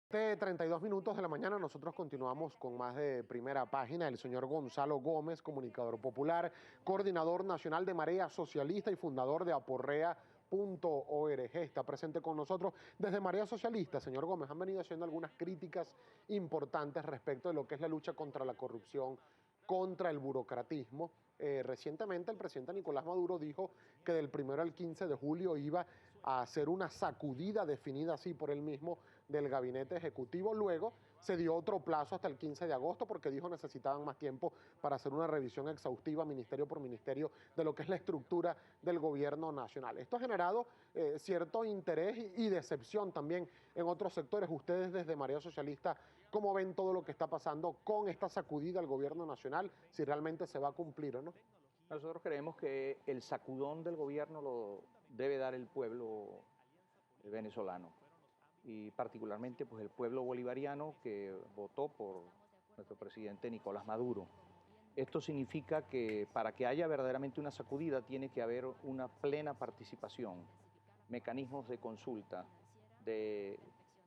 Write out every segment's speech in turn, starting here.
32 minutos de la mañana nosotros continuamos con más de Primera Página. El señor Gonzalo Gómez, comunicador popular, coordinador nacional de Marea Socialista y fundador de aporrea.org, está presente con nosotros desde Marea Socialista. Señor Gómez, han venido haciendo algunas críticas importantes respecto de lo que es la lucha contra la corrupción, contra el burocratismo. Recientemente el presidente Nicolás Maduro dijo que del 1 al 15 de julio iba a hacer una sacudida, definida así por él mismo, del gabinete ejecutivo. Luego se dio otro plazo hasta el 15 de agosto porque dijo necesitaban más tiempo para hacer una revisión exhaustiva ministerio por ministerio de lo que es la estructura del gobierno nacional. Esto ha generado cierto interés y decepción también en otros sectores. Ustedes desde Marea Socialista, ¿cómo ven todo lo que está pasando con esta sacudida al gobierno nacional? Si realmente se va a cumplir o no. Nosotros creemos que el sacudón del gobierno lo debe dar el pueblo venezolano y particularmente pues el pueblo bolivariano que votó por nuestro presidente Nicolás Maduro. Esto significa que para que haya verdaderamente una sacudida tiene que haber una plena participación, mecanismos de consulta, de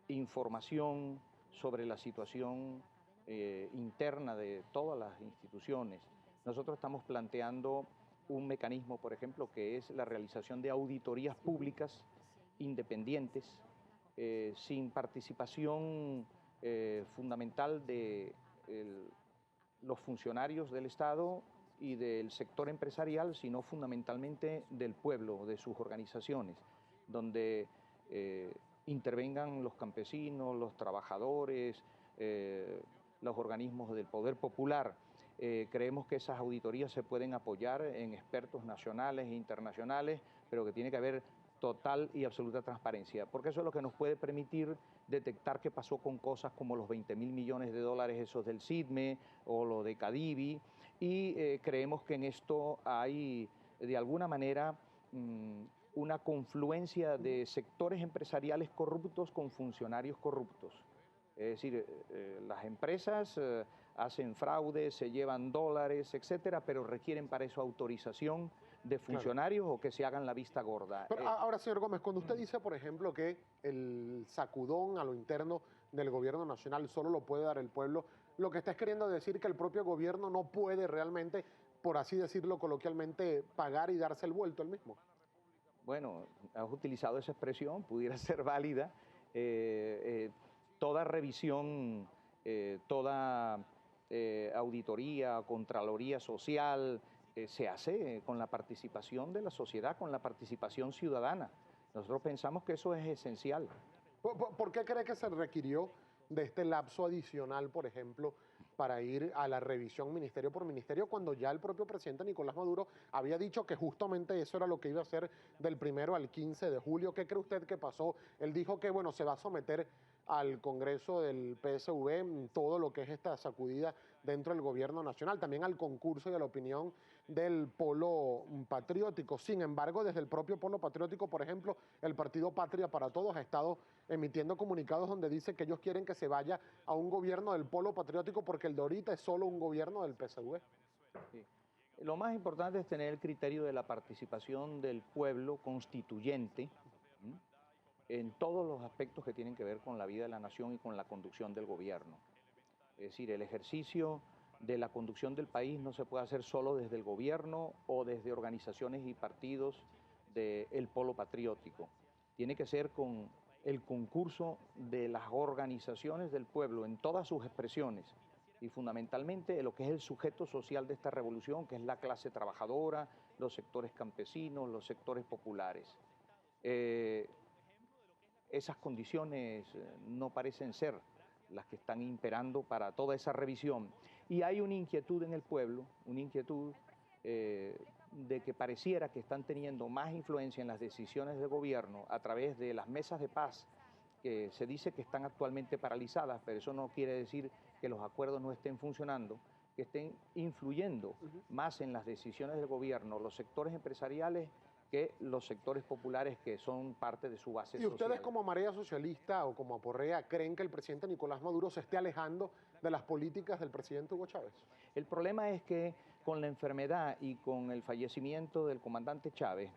información sobre la situación interna de todas las instituciones. Nosotros estamos planteando un mecanismo, por ejemplo, que es la realización de auditorías públicas independientes, sin participación fundamental de los funcionarios del Estado y del sector empresarial, sino fundamentalmente del pueblo, de sus organizaciones, donde intervengan los campesinos, los trabajadores, los organismos del poder popular. Creemos que esas auditorías se pueden apoyar en expertos nacionales e internacionales, pero que tiene que haber total y absoluta transparencia, porque eso es lo que nos puede permitir detectar qué pasó con cosas como los 20.000 millones de dólares esos del SIDME o lo de Cadivi, y creemos que en esto hay de alguna manera una confluencia de sectores empresariales corruptos con funcionarios corruptos. Es decir, las empresas hacen fraude, se llevan dólares, etcétera, pero requieren para eso autorización de funcionarios, claro, o que se hagan la vista gorda. Pero ahora, señor Gómez, cuando usted dice, por ejemplo, que el sacudón a lo interno del gobierno nacional solo lo puede dar el pueblo, lo que está es queriendo decir que el propio gobierno no puede realmente, por así decirlo coloquialmente, pagar y darse el vuelto él mismo. Bueno, has utilizado esa expresión, pudiera ser válida. Toda revisión, toda auditoría, contraloría social, se hace con la participación de la sociedad, con la participación ciudadana. Nosotros pensamos que eso es esencial. ¿Por qué cree que se requirió de este lapso adicional, por ejemplo, para ir a la revisión ministerio por ministerio, cuando ya el propio presidente Nicolás Maduro había dicho que justamente eso era lo que iba a hacer del 1 al 15 de julio? ¿Qué cree usted que pasó? Él dijo que, bueno, se va a someter al Congreso del PSV todo lo que es esta sacudida dentro del gobierno nacional, también al concurso y a la opinión del polo patriótico. Sin embargo, desde el propio polo patriótico, por ejemplo, el partido Patria para Todos ha estado emitiendo comunicados donde dice que ellos quieren que se vaya a un gobierno del polo patriótico porque el de ahorita es solo un gobierno del PSV. Sí. Lo más importante es tener el criterio de la participación del pueblo constituyente en todos los aspectos que tienen que ver con la vida de la nación y con la conducción del gobierno. Es decir, el ejercicio de la conducción del país no se puede hacer solo desde el gobierno o desde organizaciones y partidos del polo patriótico. Tiene que ser con el concurso de las organizaciones del pueblo en todas sus expresiones y fundamentalmente lo que es el sujeto social de esta revolución, que es la clase trabajadora, los sectores campesinos, los sectores populares. Esas condiciones no parecen ser las que están imperando para toda esa revisión. Y hay una inquietud en el pueblo, una inquietud de que pareciera que están teniendo más influencia en las decisiones del gobierno a través de las mesas de paz, que se dice que están actualmente paralizadas, pero eso no quiere decir que los acuerdos no estén funcionando, que estén influyendo más en las decisiones del gobierno, los sectores empresariales, que los sectores populares que son parte de su base social. ¿Y ustedes como Marea Socialista o como Aporrea creen que el presidente Nicolás Maduro se esté alejando de las políticas del presidente Hugo Chávez? El problema es que con la enfermedad y con el fallecimiento del comandante Chávez,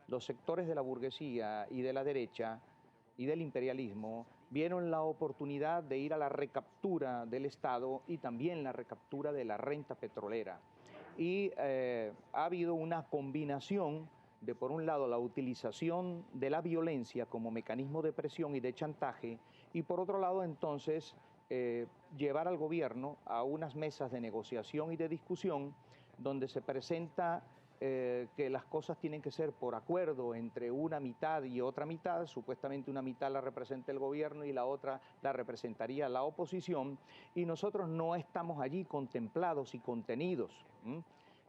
los sectores de la burguesía y de la derecha y del imperialismo vieron la oportunidad de ir a la recaptura del Estado y también la recaptura de la renta petrolera. Y ha habido una combinación de, por un lado, la utilización de la violencia como mecanismo de presión y de chantaje, y por otro lado, entonces, llevar al gobierno a unas mesas de negociación y de discusión donde se presenta que las cosas tienen que ser por acuerdo entre una mitad y otra mitad. Supuestamente una mitad la representa el gobierno y la otra la representaría la oposición, y nosotros no estamos allí contemplados y contenidos.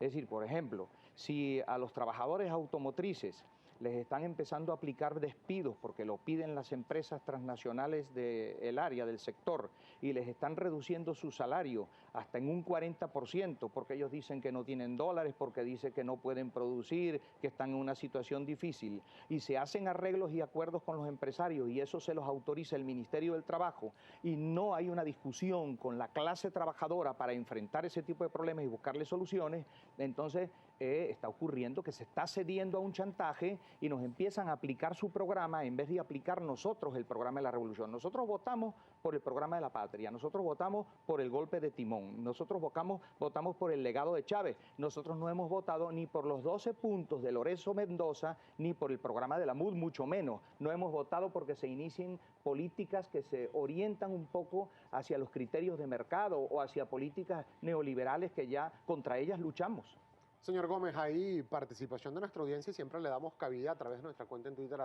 Es decir, por ejemplo, si a los trabajadores automotrices les están empezando a aplicar despidos porque lo piden las empresas transnacionales del área, del sector, y les están reduciendo su salario hasta en un 40%, porque ellos dicen que no tienen dólares, porque dicen que no pueden producir, que están en una situación difícil, y se hacen arreglos y acuerdos con los empresarios, y eso se los autoriza el Ministerio del Trabajo, y no hay una discusión con la clase trabajadora para enfrentar ese tipo de problemas y buscarle soluciones, entonces está ocurriendo que se está cediendo a un chantaje y nos empiezan a aplicar su programa en vez de aplicar nosotros el programa de la revolución. Nosotros votamos por el programa de la patria, nosotros votamos por el golpe de timón, nosotros votamos por el legado de Chávez, nosotros no hemos votado ni por los 12 puntos de Lorenzo Mendoza, ni por el programa de la MUD, mucho menos. No hemos votado porque se inicien políticas que se orientan un poco hacia los criterios de mercado o hacia políticas neoliberales que ya contra ellas luchamos. Señor Gómez, hay participación de nuestra audiencia y siempre le damos cabida a través de nuestra cuenta en Twitter,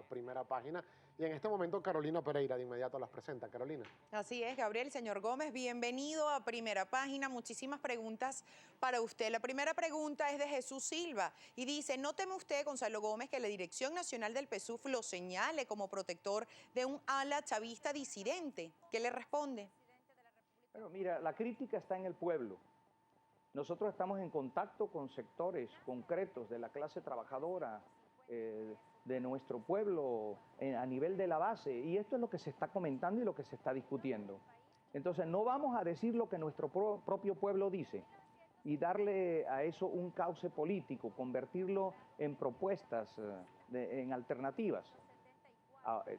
@Primera Página. Y en este momento Carolina Pereira de inmediato las presenta. Carolina. Así es, Gabriel. Señor Gómez, bienvenido a Primera Página. Muchísimas preguntas para usted. La primera pregunta es de Jesús Silva y dice: ¿no teme usted, Gonzalo Gómez, que la Dirección Nacional del PSUV lo señale como protector de un ala chavista disidente? ¿Qué le responde? Bueno, mira, la crítica está en el pueblo. Nosotros estamos en contacto con sectores concretos de la clase trabajadora, de nuestro pueblo, a nivel de la base, y esto es lo que se está comentando y lo que se está discutiendo. Entonces, no vamos a decir lo que nuestro propio pueblo dice y darle a eso un cauce político, convertirlo en propuestas, en alternativas.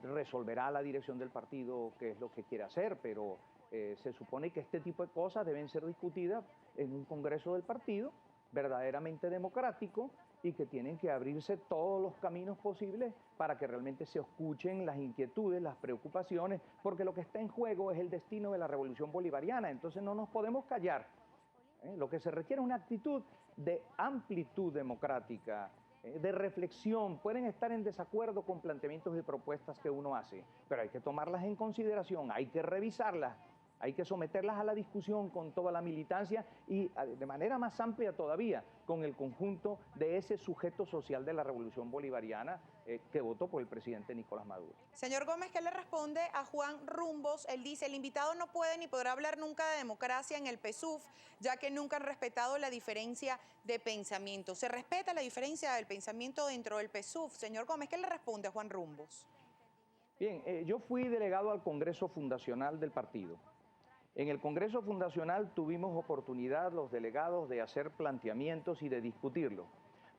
Resolverá la dirección del partido qué es lo que quiere hacer, pero se supone que este tipo de cosas deben ser discutidas en un congreso del partido verdaderamente democrático y que tienen que abrirse todos los caminos posibles para que realmente se escuchen las inquietudes, las preocupaciones, porque lo que está en juego es el destino de la revolución bolivariana, entonces no nos podemos callar. Lo que se requiere es una actitud de amplitud democrática, de reflexión. Pueden estar en desacuerdo con planteamientos y propuestas que uno hace, pero hay que tomarlas en consideración, hay que revisarlas, hay que someterlas a la discusión con toda la militancia y de manera más amplia todavía con el conjunto de ese sujeto social de la revolución bolivariana que votó por el presidente Nicolás Maduro. Señor Gómez, ¿qué le responde a Juan Rumbos? Él dice: el invitado no puede ni podrá hablar nunca de democracia en el PSUV, ya que nunca han respetado la diferencia de pensamiento. ¿Se respeta la diferencia del pensamiento dentro del PSUV? Señor Gómez, ¿qué le responde a Juan Rumbos? Bien, yo fui delegado al Congreso Fundacional del partido. En el Congreso Fundacional tuvimos oportunidad los delegados de hacer planteamientos y de discutirlo,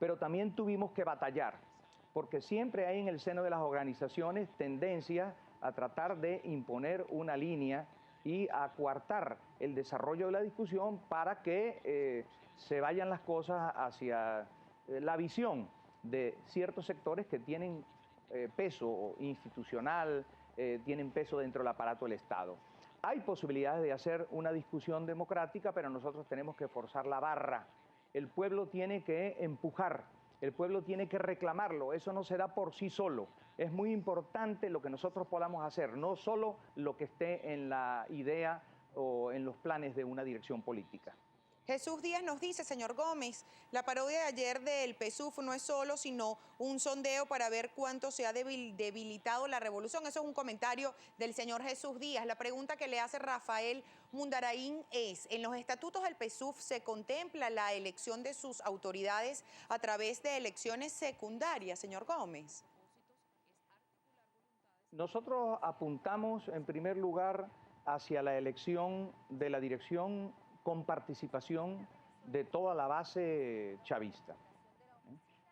pero también tuvimos que batallar, porque siempre hay en el seno de las organizaciones tendencia a tratar de imponer una línea y a coartar el desarrollo de la discusión para que se vayan las cosas hacia la visión de ciertos sectores que tienen peso institucional, tienen peso dentro del aparato del Estado. Hay posibilidades de hacer una discusión democrática, pero nosotros tenemos que forzar la barra. El pueblo tiene que empujar, el pueblo tiene que reclamarlo, eso no se da por sí solo. Es muy importante lo que nosotros podamos hacer, no solo lo que esté en la idea o en los planes de una dirección política. Jesús Díaz nos dice: señor Gómez, la parodia de ayer del PSUV no es solo sino un sondeo para ver cuánto se ha debilitado la revolución. Eso es un comentario del señor Jesús Díaz. La pregunta que le hace Rafael Mundaraín es: ¿en los estatutos del PSUV se contempla la elección de sus autoridades a través de elecciones secundarias, señor Gómez? Nosotros apuntamos en primer lugar hacia la elección de la dirección con participación de toda la base chavista.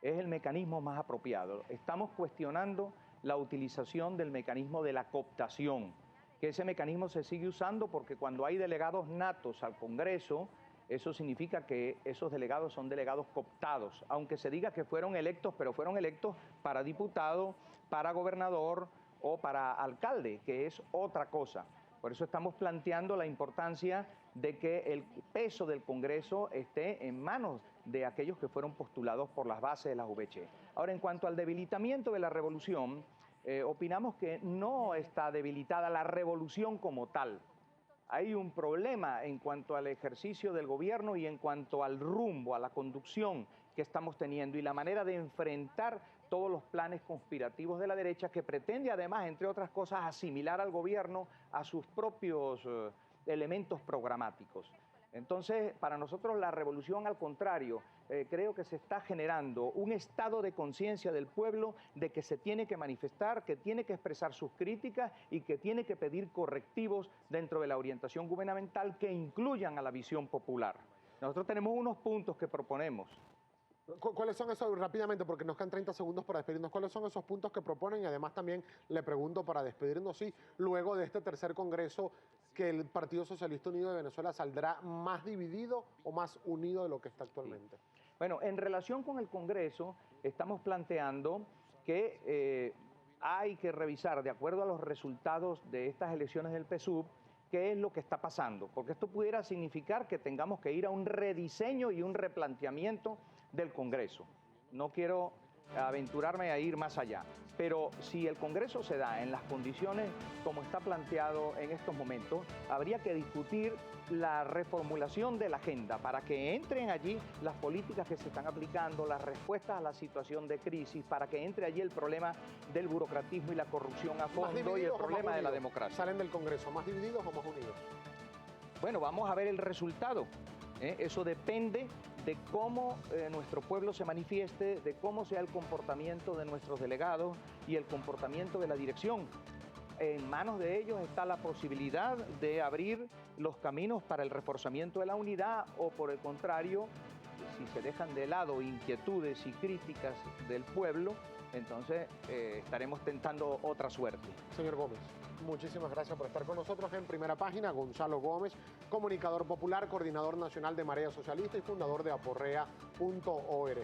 Es el mecanismo más apropiado. Estamos cuestionando la utilización del mecanismo de la cooptación, que ese mecanismo se sigue usando porque cuando hay delegados natos al Congreso, eso significa que esos delegados son delegados cooptados, aunque se diga que fueron electos, pero fueron electos para diputado, para gobernador o para alcalde, que es otra cosa. Por eso estamos planteando la importancia de que el peso del Congreso esté en manos de aquellos que fueron postulados por las bases de las VC. Ahora, en cuanto al debilitamiento de la revolución, opinamos que no está debilitada la revolución como tal. Hay un problema en cuanto al ejercicio del gobierno y en cuanto al rumbo, a la conducción que estamos teniendo y la manera de enfrentar todos los planes conspirativos de la derecha que pretende además, entre otras cosas, asimilar al gobierno a sus propios elementos programáticos. Entonces, para nosotros la revolución, al contrario, creo que se está generando un estado de conciencia del pueblo de que se tiene que manifestar, que tiene que expresar sus críticas y que tiene que pedir correctivos dentro de la orientación gubernamental que incluyan a la visión popular. Nosotros tenemos unos puntos que proponemos. ¿Cuáles son esos, rápidamente, porque nos quedan 30 segundos para despedirnos, cuáles son esos puntos que proponen? Y además también le pregunto, para despedirnos, si luego de este tercer congreso, que el Partido Socialista Unido de Venezuela saldrá más dividido o más unido de lo que está actualmente. Sí. Bueno, en relación con el Congreso, estamos planteando que hay que revisar, de acuerdo a los resultados de estas elecciones del PSUV, qué es lo que está pasando, porque esto pudiera significar que tengamos que ir a un rediseño y un replanteamiento del Congreso. No quiero aventurarme a ir más allá, pero si el Congreso se da en las condiciones como está planteado en estos momentos, habría que discutir la reformulación de la agenda para que entren allí las políticas que se están aplicando, las respuestas a la situación de crisis, para que entre allí el problema del burocratismo y la corrupción a fondo y el problema de la democracia. ¿Salen del Congreso más divididos o más unidos? Bueno, vamos a ver el resultado. Eso depende de cómo nuestro pueblo se manifieste, de cómo sea el comportamiento de nuestros delegados y el comportamiento de la dirección. En manos de ellos está la posibilidad de abrir los caminos para el reforzamiento de la unidad o, por el contrario, si se dejan de lado inquietudes y críticas del pueblo, entonces estaremos tentando otra suerte. Señor Gómez, muchísimas gracias por estar con nosotros en Primera Página. Gonzalo Gómez, comunicador popular, coordinador nacional de Marea Socialista y fundador de aporrea.org.